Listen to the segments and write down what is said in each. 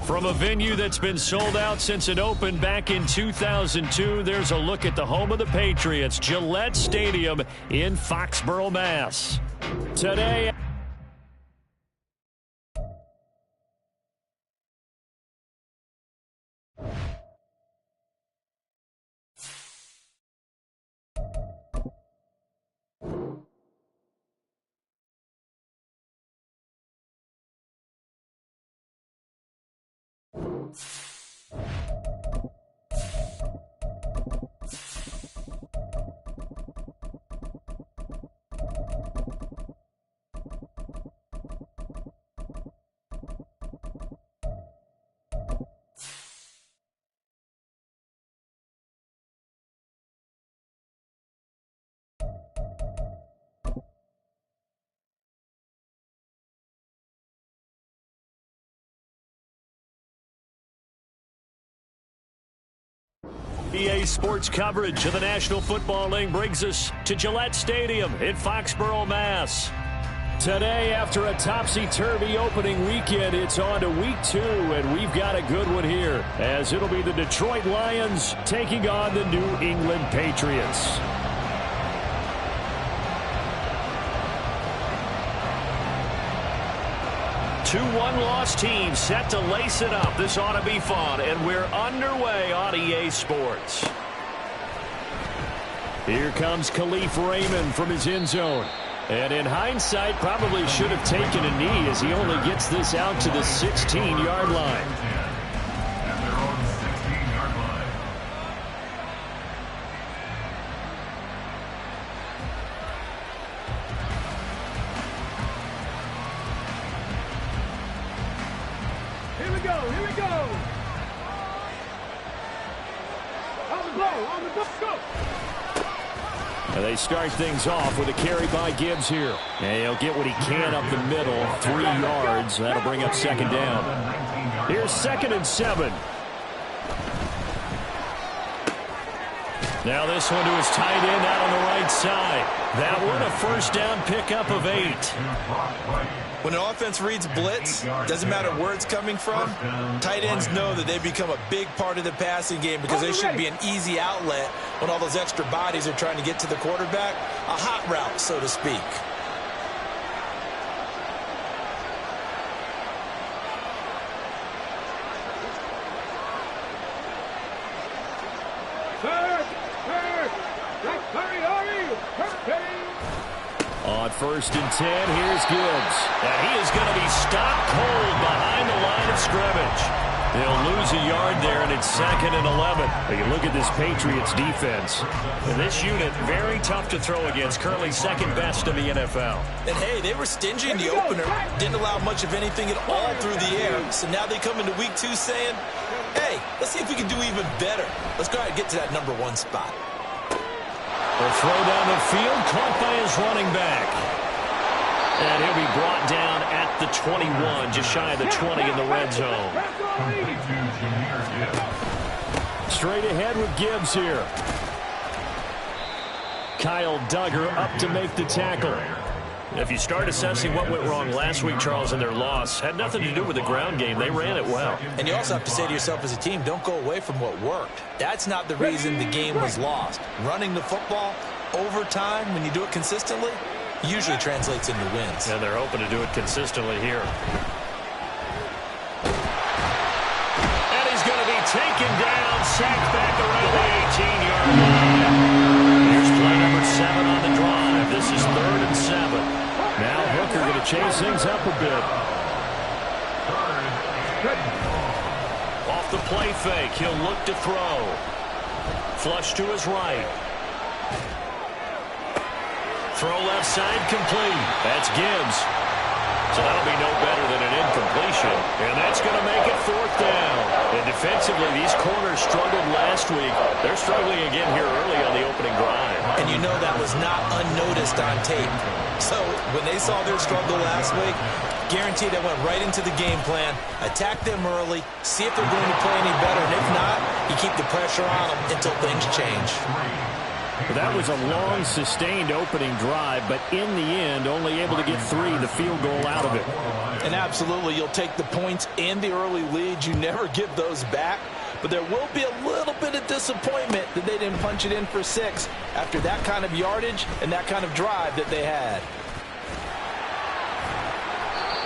From a venue that's been sold out since it opened back in 2002, there's a look at the home of the Patriots, Gillette Stadium in Foxborough, Mass. Today... EA Sports coverage of the National Football League brings us to Gillette Stadium in Foxborough, Mass. Today, after a topsy-turvy opening weekend, it's on to week 2, and we've got a good one here, as it'll be the Detroit Lions taking on the New England Patriots. Two one-loss teams set to lace it up. This ought to be fun, and we're underway on EA Sports. Here comes Khalif Raymond from his end zone. And in hindsight, probably should have taken a knee as he only gets this out to the 16-yard line. And they start things off with a carry by Gibbs here. And he'll get what he can up the middle, 3 yards. That'll bring up second down. Here's 2nd and 7. Now this one to his tight end out on the right side. That one a first down pickup of 8. When an offense reads blitz, doesn't matter where it's coming from, tight ends know that they become a big part of the passing game because they should be an easy outlet when all those extra bodies are trying to get to the quarterback. A hot route, so to speak. On 1st and 10, here's Gibbs. And he is going to be stopped cold behind the line of scrimmage. They'll lose a yard there, and it's 2nd and 11. You look at this Patriots defense. And this unit, very tough to throw against, currently 2nd best in the NFL. And, hey, they were stingy in the opener, didn't allow much of anything at all through the air. So now they come into week 2 saying, hey, let's see if we can do even better. Let's go ahead and get to that number 1 spot. A throw down the field, caught by his running back. And he'll be brought down at the 21, just shy of the 20 in the red zone. Straight ahead with Gibbs here. Kyle Duggar up to make the tackle. If you start assessing what went wrong last week, Charles, in their loss, had nothing to do with the ground game. They ran it well. And you also have to say to yourself as a team, don't go away from what worked. That's not the reason the game was lost. Running the football over time, when you do it consistently, usually translates into wins. And they're hoping to do it consistently here. And he's going to be taken down, sacked back around the 18-yard line. Here's play number 7 on the drive. This is 3rd and 7. Now Hooker going to chase things up a bit. Off the play fake, he'll look to throw. Flush to his right. Throw left side complete. That's Gibbs. So that'll be no better than an incompletion. And that's going to make it 4th down. And defensively, these corners struggled last week. They're struggling again here early on the opening drive. And you know that was not unnoticed on tape. So when they saw their struggle last week, guaranteed they went right into the game plan, attack them early, see if they're going to play any better. And if not, you keep the pressure on them until things change. That was a long, sustained opening drive, but in the end, only able to get 3, the field goal out of it. And absolutely, you'll take the points and the early lead. You never give those back. But there will be a little bit of disappointment that they didn't punch it in for 6 after that kind of yardage and that kind of drive that they had.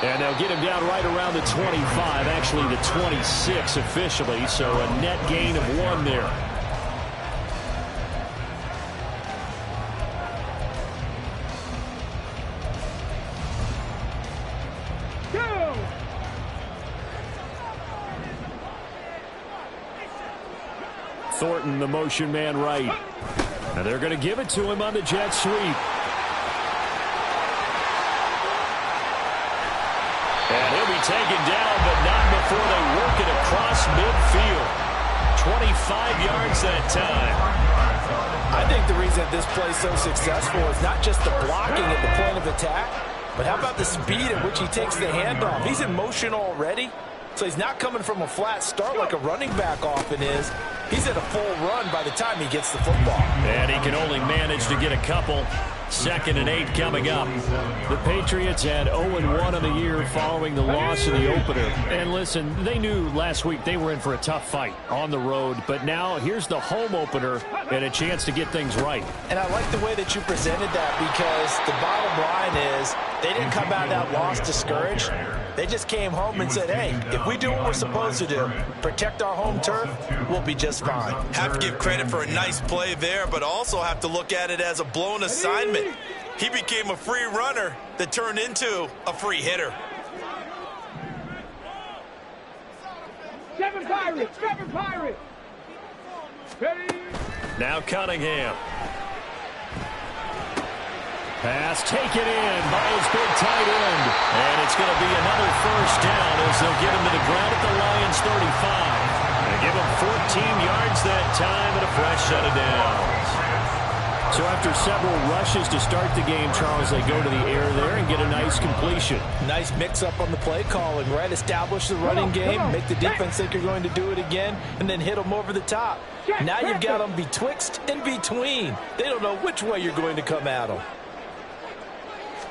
And they'll get him down right around the 25, actually the 26 officially, so a net gain of 1 there. Thornton, the motion man right. And they're going to give it to him on the jet sweep. And he'll be taken down, but not before they work it across midfield. 25 yards that time. I think the reason this play is so successful is not just the blocking at the point of attack, but how about the speed at which he takes the handoff? He's in motion already, so he's not coming from a flat start like a running back often is. He's at a full run by the time he gets the football. And he can only manage to get a couple. 2nd and 8 coming up. The Patriots had 0-1 on the year following the loss in the opener. And listen, they knew last week they were in for a tough fight on the road. But now here's the home opener and a chance to get things right. And I like the way that you presented that, because the bottom line is they didn't come out of that loss discouraged. They just came home and said, hey, if we do what we're supposed to do, protect our home turf, we'll be just fine. Have to give credit for a nice play there, but also have to look at it as a blown assignment. He became a free runner that turned into a free hitter. Seven Pirates! Now Cunningham. Pass taken in by his big tight end. And it's going to be another first down as they'll get him to the ground at the Lions 35. They give him 14 yards that time and a fresh set of downs. So after several rushes to start the game, Charles, they go to the air there and get a nice completion. Nice mix-up on the play calling, right? Establish the running game, make the defense think you're going to do it again, and then hit them over the top. Now you've got them betwixt and between. They don't know which way you're going to come at them.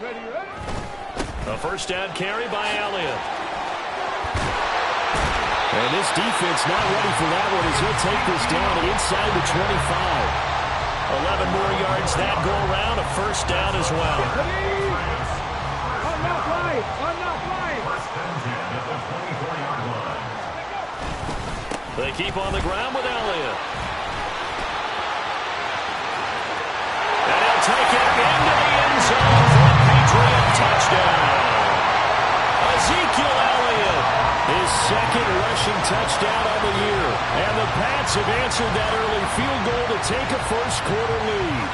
A first down carry by Elliott. And this defense not ready for that one as he'll take this down inside the 25. 11 more yards that go around, a first down as well. They keep on the ground with Elliott. And he'll take it into the end zone for a Patriot touchdown. Ezekiel Elliott, his 2nd rushing touchdown on the year. And the Pats have answered that early field goal to take a first-quarter lead.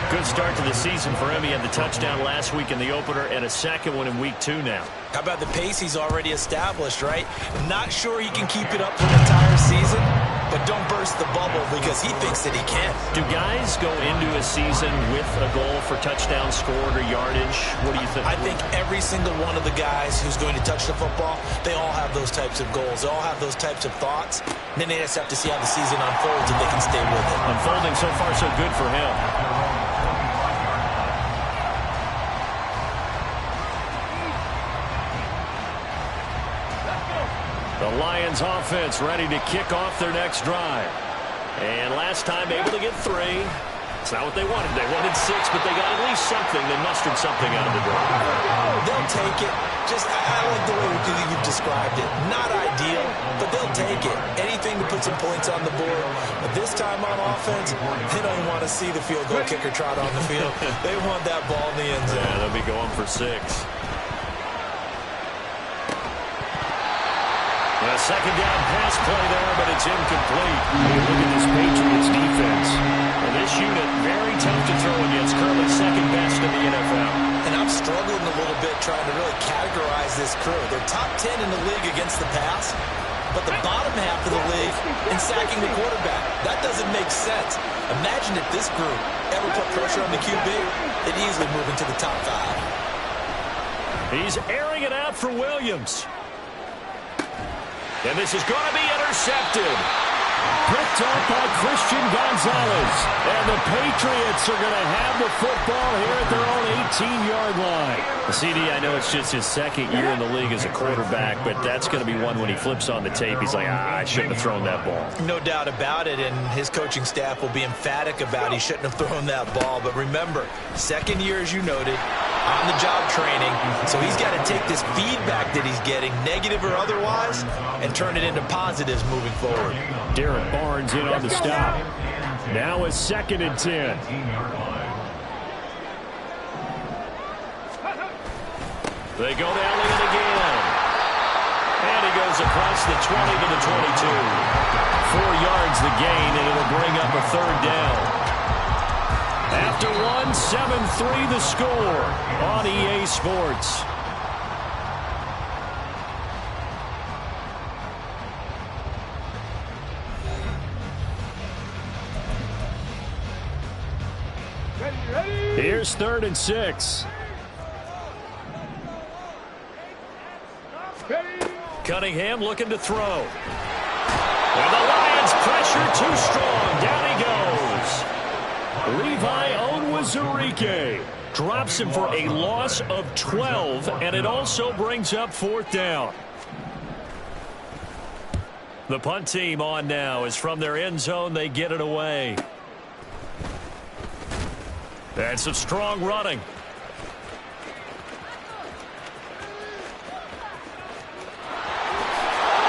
Good start to the season for him. He had the touchdown last week in the opener and a 2nd one in week 2 now. How about the pace he's already established, right? Not sure he can keep it up for the entire season, but don't burst the bubble because he thinks that he can. Do guys go into a season with a goal for touchdown scored or yardage? What do you think? I think every single one of the guys who's going to touch the football, they all have those types of goals. They all have those types of thoughts. And then they just have to see how the season unfolds if they can stay with it. Unfolding so far so good for him. The Lions offense ready to kick off their next drive. And last time able to get 3. It's not what they wanted. They wanted 6, but they got at least something. They mustered something out of the drive. They'll take it. I like the way you've described it. Not ideal, but they'll take it. Anything to put some points on the board. But this time on offense, they don't want to see the field goal kicker trot on the field. They want that ball in the end zone. Yeah, they'll be going for 6. A 2nd down pass play there, but it's incomplete. You look at this Patriots defense. And this unit, very tough to throw against. Currently 2nd best in the NFL. And I'm struggling a little bit trying to really categorize this crew. They're top 10 in the league against the pass, but the bottom half of the league in sacking the quarterback. That doesn't make sense. Imagine if this group ever put pressure on the QB, they'd easily move into the top 5. He's airing it out for Williams. And this is going to be intercepted. Picked up by Christian Gonzalez. And the Patriots are going to have the football here at their own 18-yard line. CD, I know it's just his second year in the league as a quarterback, but that's going to be one when he flips on the tape. He's like, I shouldn't have thrown that ball. No doubt about it, and his coaching staff will be emphatic about he shouldn't have thrown that ball. But remember, second year, as you noted, on-the-job training, so he's got to take this feedback that he's getting, negative or otherwise, and turn it into positives moving forward. Derek Barnes in on the stop. Now it's 2nd and 10. They go to Elliott again. And he goes across the 20 to the 22. 4 yards the gain, and it'll bring up a 3rd down. After one, 7-3 the score on EA Sports. Here's 3rd and 6. Cunningham looking to throw. And the Lions pressure too strong. Down he goes. Levi Onwuzurike drops him for a loss of 12, and it also brings up 4th down. The punt team on now is from their end zone. They get it away. And some strong running.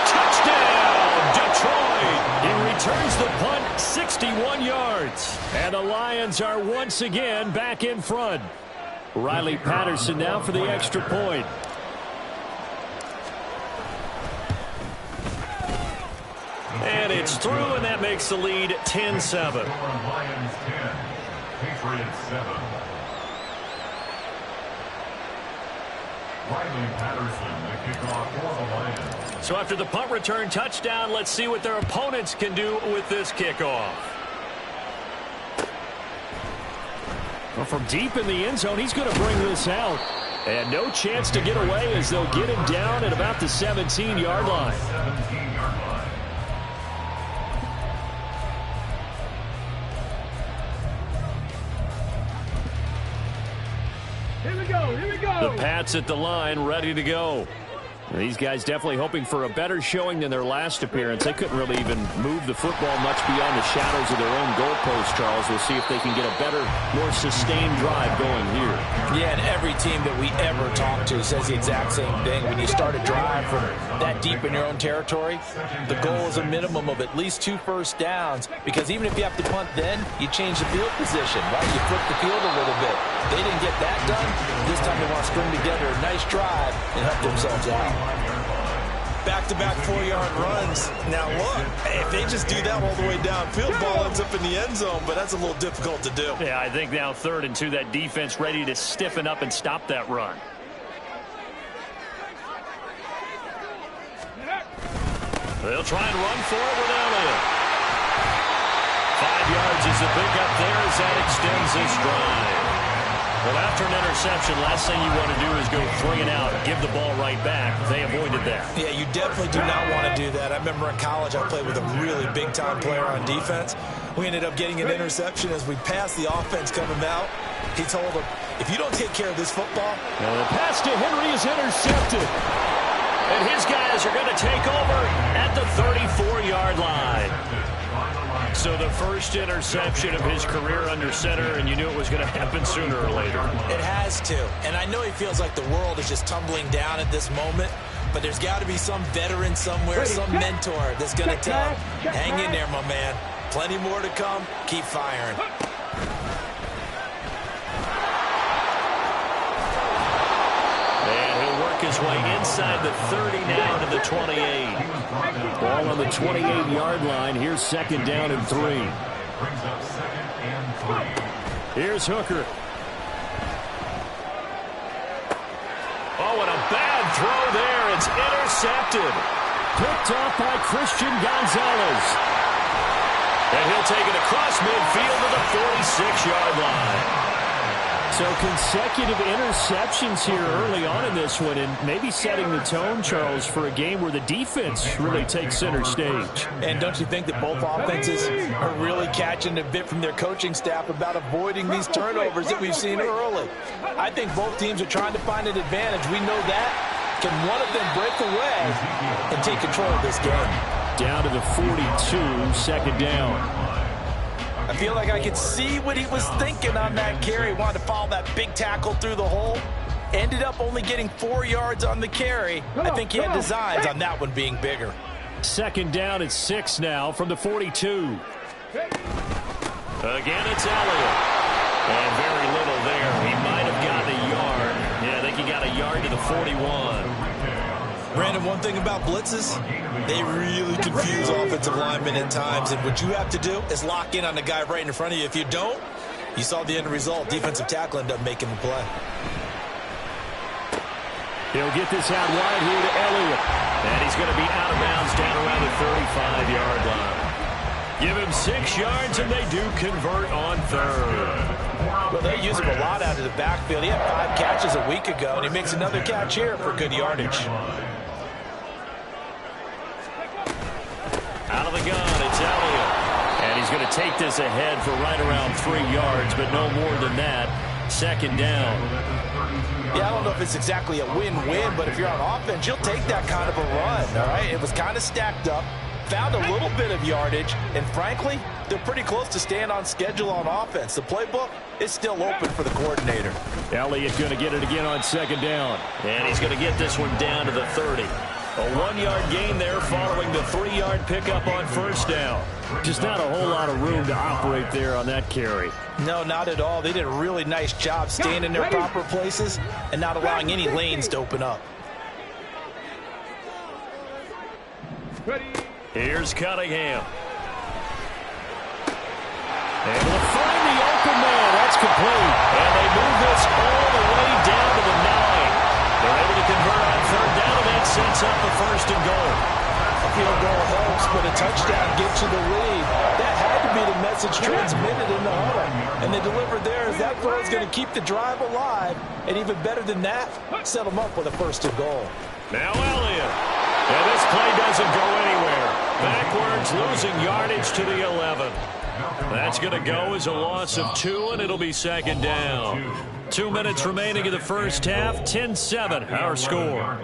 Touchdown, Detroit! He returns the punt 61 yards. And the Lions are once again back in front. Riley Patterson now for the extra point. And it's through, and that makes the lead 10-7. Lions 10, Patriots 7. Riley Patterson, the kickoff for the Lions. So after the punt return touchdown, let's see what their opponents can do with this kickoff. Well, from deep in the end zone, he's going to bring this out. And no chance to get away as they'll get him down at about the 17-yard line. 17-yard line. The Pats at the line, ready to go. These guys definitely hoping for a better showing than their last appearance. They couldn't really even move the football much beyond the shadows of their own goalpost, Charles. We'll see if they can get a better, more sustained drive going here. Yeah, and every team that we ever talk to says the exact same thing. When you start a drive from that deep in your own territory, the goal is a minimum of at least 2 first downs, because even if you have to punt then, you change the field position, right? You flip the field a little bit. They didn't get that done. This time they want to string together a nice drive and help themselves out. Back-to-back 4-yard runs. Now look, if they just do that all the way downfield, ball ends up in the end zone, but that's a little difficult to do. Yeah, I think now 3rd and 2, that defense ready to stiffen up and stop that run. They'll try and run for it with Elliott. 5 yards is the pickup there as that extends this drive. Well, after an interception, last thing you want to do is go 3 and out, give the ball right back. They avoided that. Yeah, you definitely do not want to do that. I remember in college I played with a really big-time player on defense. We ended up getting an interception as we passed the offense coming out. He told him, if you don't take care of this football. And the pass to Henry is intercepted. And his guys are going to take over at the 34-yard line. So the first interception of his career under center, and you knew it was going to happen sooner or later. It has to. And I know he feels like the world is just tumbling down at this moment, but there's got to be some veteran somewhere, some mentor that's going to tell him, hang in there, my man. Plenty more to come. Keep firing. And he'll work his way inside the 30 now to the 28. Ball on the 28-yard line. Here's 2nd down and 3. Brings up 2nd and 3. Here's Hooker. Oh, and a bad throw there. It's intercepted. Picked off by Christian Gonzalez. And he'll take it across midfield to the 46-yard line. So consecutive interceptions here early on in this one, and maybe setting the tone, Charles, for a game where the defense really takes center stage. And don't you think that both offenses are really catching a bit from their coaching staff about avoiding these turnovers that we've seen early? I think both teams are trying to find an advantage. We know that. Can one of them break away and take control of this game? Down to the 42, second down. I feel like I could see what he was thinking on that carry. Wanted to follow that big tackle through the hole. Ended up only getting 4 yards on the carry. I think he had designs on that one being bigger. Second down at 6 now from the 42. Again, it's Elliott. And very little there. He might have gotten a yard. Yeah, I think he got a yard to the 41. Brandon, one thing about blitzes, they really confuse offensive linemen at times, and what you have to do is lock in on the guy right in front of you. If you don't, you saw the end result. Defensive tackle ended up making the play. He'll get this out wide here to Elliott, and he's going to be out of bounds down around the 35-yard line. Give him 6 yards, and they do convert on third. Well, they use him a lot out of the backfield. He had 5 catches a week ago, and he makes another catch here for good yardage. Out of the gun, it's Elliott. And he's going to take this ahead for right around 3 yards, but no more than that. Second down. Yeah, I don't know if it's exactly a win-win, but if you're on offense, you'll take that kind of a run, all right? It was kind of stacked up, found a little bit of yardage, and frankly, they're pretty close to staying on schedule on offense. The playbook is still open for the coordinator. Elliott going to get it again on second down. And he's going to get this one down to the 30. A 1-yard gain there following the 3-yard pickup on first down. Just not a whole lot of room to operate there on that carry. No, not at all. They did a really nice job staying in their proper places and not allowing any lanes to open up. Here's Cunningham. Able to find the open man. That's complete. And they move this all the way down to the 9. They're able to convert on third down, and that sets up the first and goal. A field goal helps, but a touchdown gets you the lead. That had to be the message transmitted in the huddle. And they delivered there as that throw is going to keep the drive alive. And even better than that, set them up with a first and goal. Now Elliott. And this play doesn't go anywhere. Backwards, losing yardage to the 11. That's going to go as a loss of 2, and it'll be second down. 2 minutes remaining in the first half. 10-7, our score.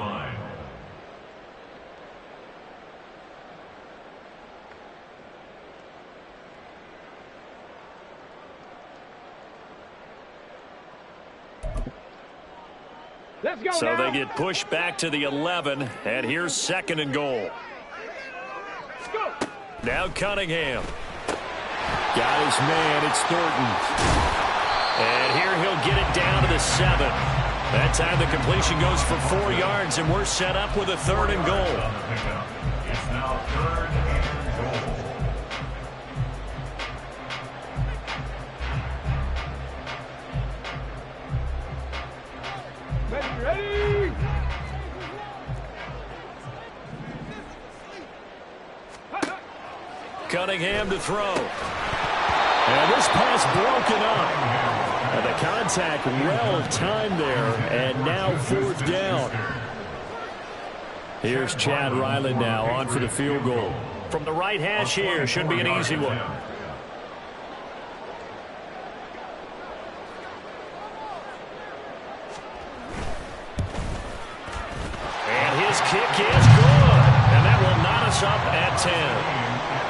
So they get pushed back to the 11, and here's second and goal. Now Cunningham. Got his man, it's Thornton. And here he'll get it down to the 7. That time the completion goes for 4 yards, and we're set up with a third and goal. It's now third and goal. Ready? Cunningham to throw. And this pass broken up. And the contact well timed there. And now fourth down. Here's Chad Ryland now on for the field goal. From the right hash here, should be an easy one. And his kick is good. And that will knot us up at 10.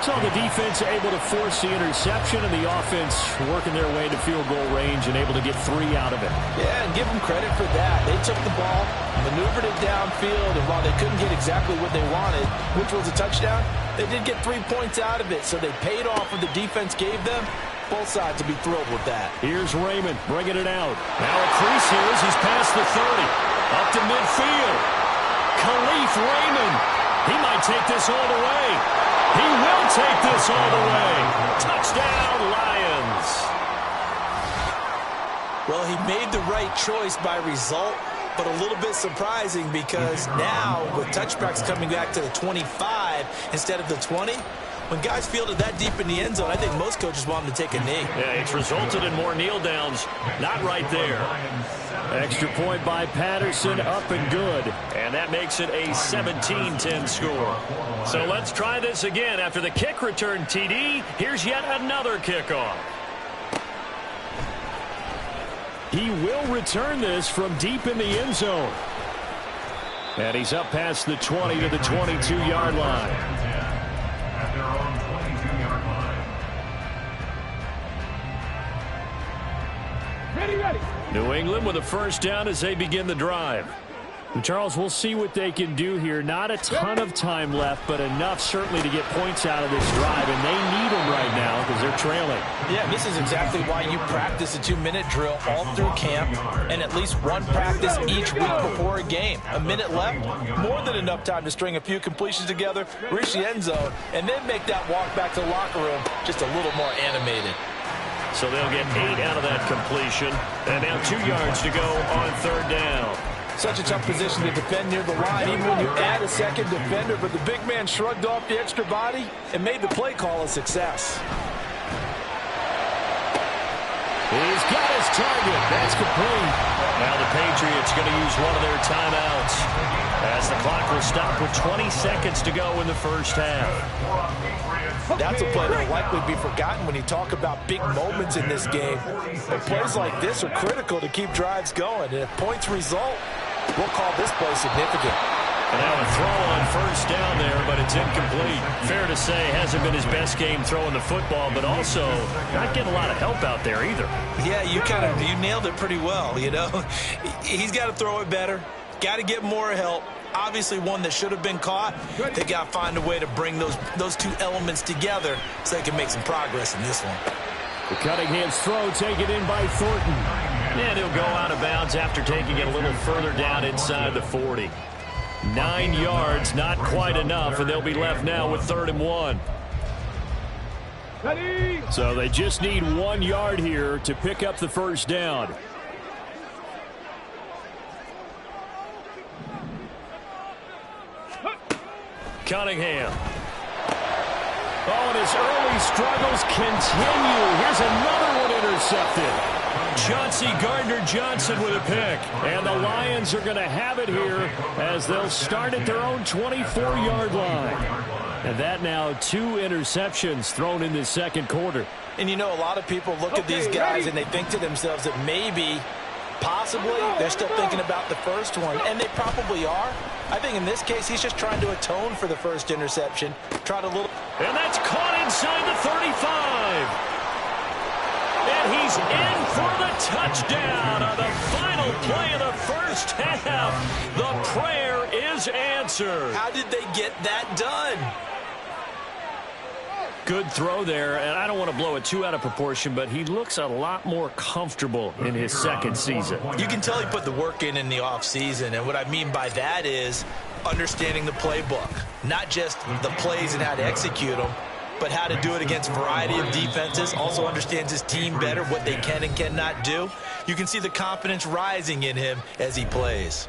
So the defense able to force the interception, and the offense working their way to field goal range and able to get 3 out of it. Yeah, and give them credit for that. They took the ball, maneuvered it downfield, and while they couldn't get exactly what they wanted, which was a touchdown, they did get 3 points out of it, so they paid off what the defense gave them. Both sides will be thrilled with that. Here's Raymond bringing it out. Now a crease here as he's past the 30. Up to midfield. Khalif Raymond. He might take this all the way. He will take this all the way. Touchdown, Lions. Well, he made the right choice by result, but a little bit surprising because now with touchbacks coming back to the 25 instead of the 20, When guys fielded that deep in the end zone, I think most coaches want them to take a knee. Yeah, it's resulted in more kneel downs. Not right there. Extra point by Patterson, up and good. And that makes it a 17-10 score. So let's try this again. After the kick return TD, here's yet another kickoff. He will return this from deep in the end zone. And he's up past the 20 to the 22-yard line. At their own 22-yard line. Ready. New England with a first down as they begin the drive. And Charles, we'll see what they can do here. Not a ton of time left, but enough certainly to get points out of this drive. And they need them right now because they're trailing. Yeah, this is exactly why you practice a 2-minute drill all through camp and at least one practice each week before a game. A minute left, more than enough time to string a few completions together, reach the end zone, and then make that walk back to the locker room just a little more animated. So they'll get 8 out of that completion. And now 2 yards to go on third down. Such a tough position to defend near the line, even when you add a second defender, but the big man shrugged off the extra body and made the play call a success. He's got his target. That's complete. Now the Patriots going to use one of their timeouts as the clock will stop with 20 seconds to go in the first half. That's a play that will likely be forgotten when you talk about big moments in this game. But plays like this are critical to keep drives going. And if points result, we'll call this play significant. And now a throw on first down there, but it's incomplete. Fair to say, hasn't been his best game throwing the football, but also not getting a lot of help out there either. Yeah, you nailed it pretty well, you know. He's got to throw it better. Got to get more help. Obviously one that should have been caught. They got to find a way to bring those two elements together so they can make some progress in this one. The Cunningham's throw taken in by Thornton. And he'll go out of bounds after taking it a little further down inside the 40. 9 yards, not quite enough, and they'll be left now with 3rd and 1. So they just need 1 yard here to pick up the first down. Cunningham. Oh, and his early struggles continue. Here's another one intercepted. Chauncey Gardner-Johnson with a pick. And the Lions are going to have it here as they'll start at their own 24-yard line. And that now 2 interceptions thrown in this second quarter. And you know, a lot of people look at these guys and they think to themselves that maybe, possibly, they're still thinking about the first one. And they probably are. I think in this case, he's just trying to atone for the first interception. And that's caught inside the 35. And he's in for the touchdown on the final play of the first half. The prayer is answered. How did they get that done? Good throw there, and I don't want to blow it too out of proportion, but he looks a lot more comfortable in his second season. You can tell he put the work in the offseason, and what I mean by that is understanding the playbook. Not just the plays and how to execute them, but how to do it against a variety of defenses. Also understands his team better, what they can and cannot do. You can see the confidence rising in him as he plays.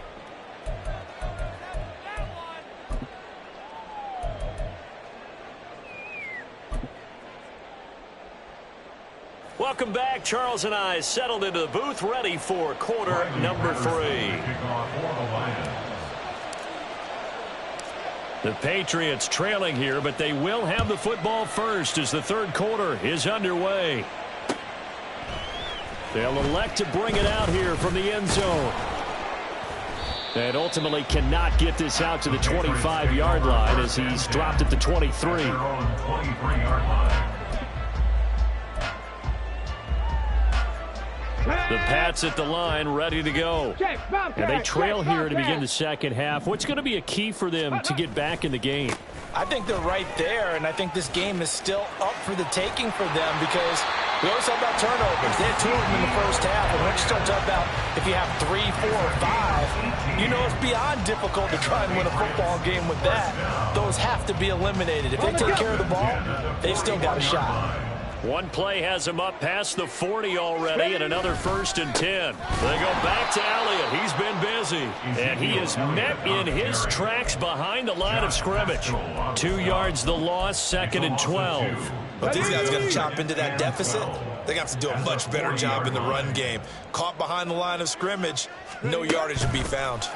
Welcome back. Charles and I settled into the booth, ready for quarter number 3. The Patriots trailing here, but they will have the football first as the third quarter is underway. They'll elect to bring it out here from the end zone. And ultimately cannot get this out to the 25-yard line as he's dropped at the 23. The Pats at the line, ready to go. And they trail here to begin the second half. What's going to be a key for them to get back in the game? I think they're right there, and I think this game is still up for the taking for them because we always talk about turnovers. They had 2 of them in the first half, and when you start talking about if you have 3, 4, or 5, you know it's beyond difficult to try and win a football game with that. Those have to be eliminated. If they take care of the ball, they've still got a shot. One play has him up past the 40 already, and another 1st and 10. They go back to Elliott. He's been busy, and he is met in his tracks behind the line of scrimmage. 2 yards the loss, 2nd and 12. But these guys are going to chop into that deficit. They're going to have to do a much better job in the run game. Caught behind the line of scrimmage, no yardage to be found.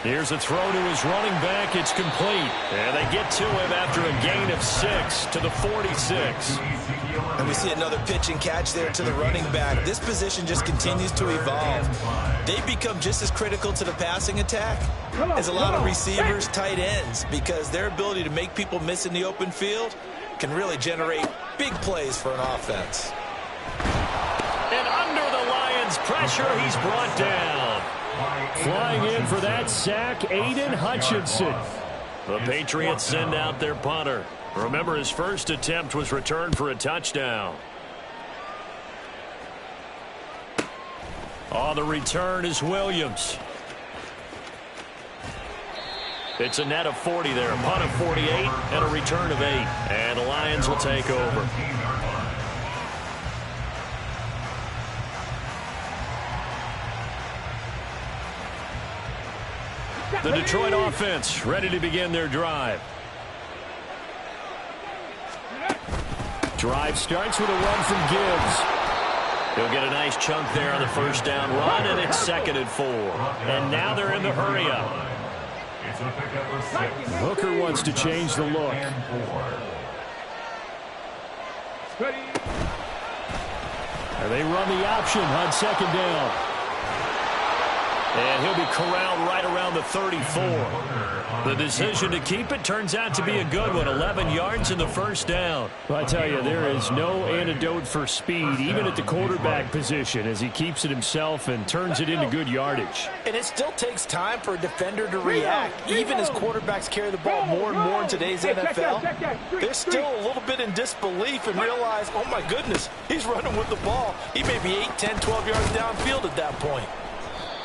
Here's a throw to his running back. It's complete. And they get to him after a gain of 6 to the 46. And we see another pitch and catch there to the running back. This position just continues to evolve. They become just as critical to the passing attack as a lot of receivers, tight ends, because their ability to make people miss in the open field can really generate big plays for an offense. And under the Lions' pressure, he's brought down. Flying in for that sack, Aiden Hutchinson. The Patriots send out their punter. Remember, his first attempt was returned for a touchdown. On the return is Williams. It's a net of 40 there. A punt of 48 and a return of 8. And the Lions will take over. The Detroit offense ready to begin their drive. Drive starts with a run from Gibbs. He'll get a nice chunk there on the first down run, and it's 2nd and 4. And now they're in the hurry-up. Hooker wants to change the look. And they run the option on 2nd down. And he'll be corralled right around the 34. The decision to keep it turns out to be a good one. 11 yards in the first down. Well, I tell you, there is no antidote for speed, even at the quarterback position, as he keeps it himself and turns it into good yardage. And it still takes time for a defender to react. Even as quarterbacks carry the ball more and more in today's NFL, they're still a little bit in disbelief and realize, oh my goodness, he's running with the ball. He may be 8, 10, 12 yards downfield at that point.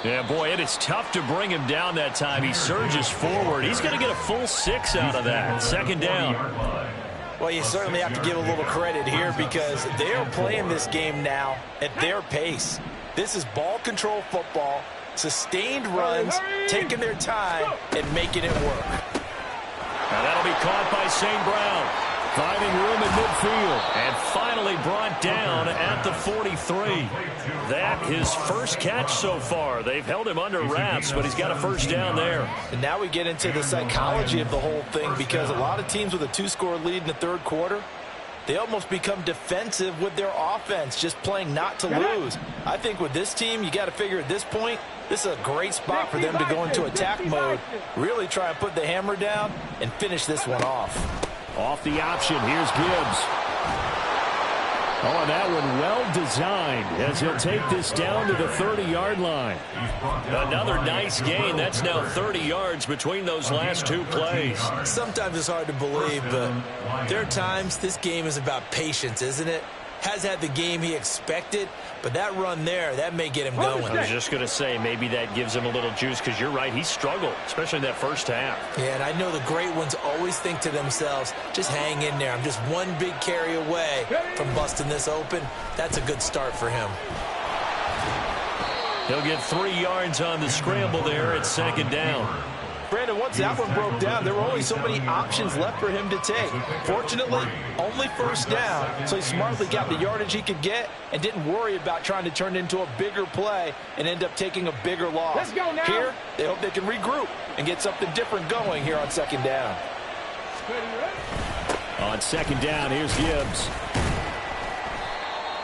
Yeah, boy, it is tough to bring him down that time. He surges forward. He's going to get a full 6 out of that. 2nd down. Well, you certainly have to give a little credit here because they're playing this game now at their pace. This is ball control football, sustained runs, taking their time, and making it work. And that'll be caught by St. Brown. Finding room in midfield and finally brought down at the 43. That his first catch so far. They've held him under wraps, but he's got a first down there. And now we get into the psychology of the whole thing because a lot of teams with a 2-score lead in the third quarter, they almost become defensive with their offense, just playing not to lose. I think with this team, you got to figure at this point, this is a great spot for them to go into attack mode, really try and put the hammer down and finish this one off. Off the option, here's Gibbs. Oh, and that one well designed as he'll take this down to the 30-yard line. Another nice gain. That's now 30 yards between those last 2 plays. Sometimes it's hard to believe, but there are times this game is about patience, isn't it? Has had the game he expected, but that run there, that may get him going. I was just going to say, maybe that gives him a little juice because you're right, he struggled, especially in that first half. Yeah, and I know the great ones always think to themselves, just hang in there. I'm just one big carry away from busting this open. That's a good start for him. He'll get 3 yards on the scramble there at 2nd down. Brandon, once that one broke down, there were only so many options left for him to take. Fortunately, only first down, so he smartly got the yardage he could get and didn't worry about trying to turn it into a bigger play and end up taking a bigger loss. Let's go now. Here, they hope they can regroup and get something different going here on 2nd down. On 2nd down, here's Gibbs.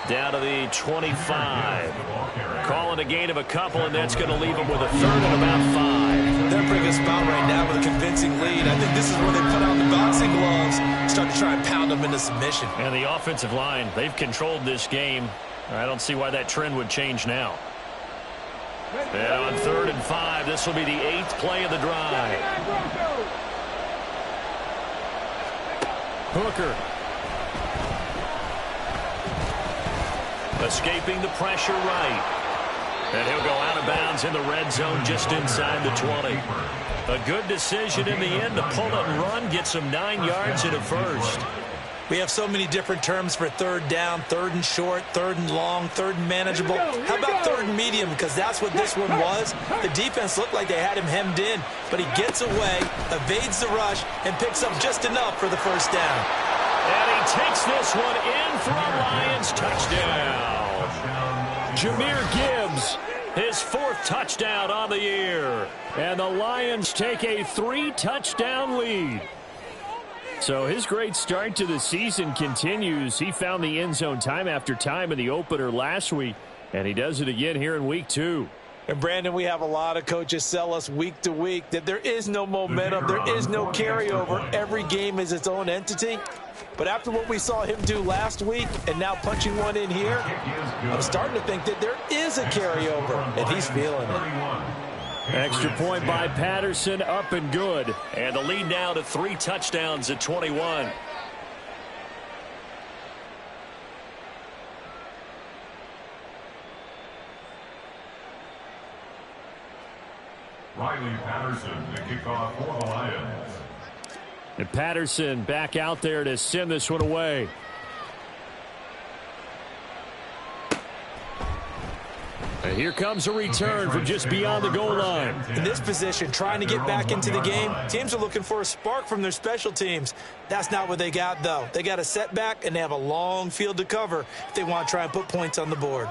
Down to the 25. Calling a gain of a couple, and that's going to leave him with a 3rd and about 5. They're in a pretty good spot right now with a convincing lead. I think this is where they put on the boxing gloves, start to try and pound them into submission. And the offensive line, they've controlled this game. I don't see why that trend would change now. And on 3rd and 5, this will be the 8th play of the drive. Hooker. Escaping the pressure right. And he'll go out of bounds in the red zone just inside the 20. A good decision in the end to pull it and run, get some 9 yards and a first. We have so many different terms for third down, third and short, third and long, third and manageable. How about third and medium? Because that's what this one was. The defense looked like they had him hemmed in, but he gets away, evades the rush, and picks up just enough for the first down. And he takes this one in for a Lions touchdown. Jahmyr Gibbs, his 4th touchdown on the year. And the Lions take a 3-touchdown lead. So his great start to the season continues. He found the end zone time after time in the opener last week, and he does it again here in week 2. And, Brandon, we have a lot of coaches sell us week to week that there is no momentum, there is no carryover. Every game is its own entity. But after what we saw him do last week and now punching one in here, I'm starting to think that there is a carryover, and he's feeling it. Extra point by Patterson, up and good. And the lead now to 3 touchdowns at 21. Riley Patterson, the kickoff for the Lions. And Patterson back out there to send this one away. And here comes a return from just beyond the goal line. In this position, trying to get back into the game, teams are looking for a spark from their special teams. That's not what they got, though. They got a setback, and they have a long field to cover if they want to try and put points on the board.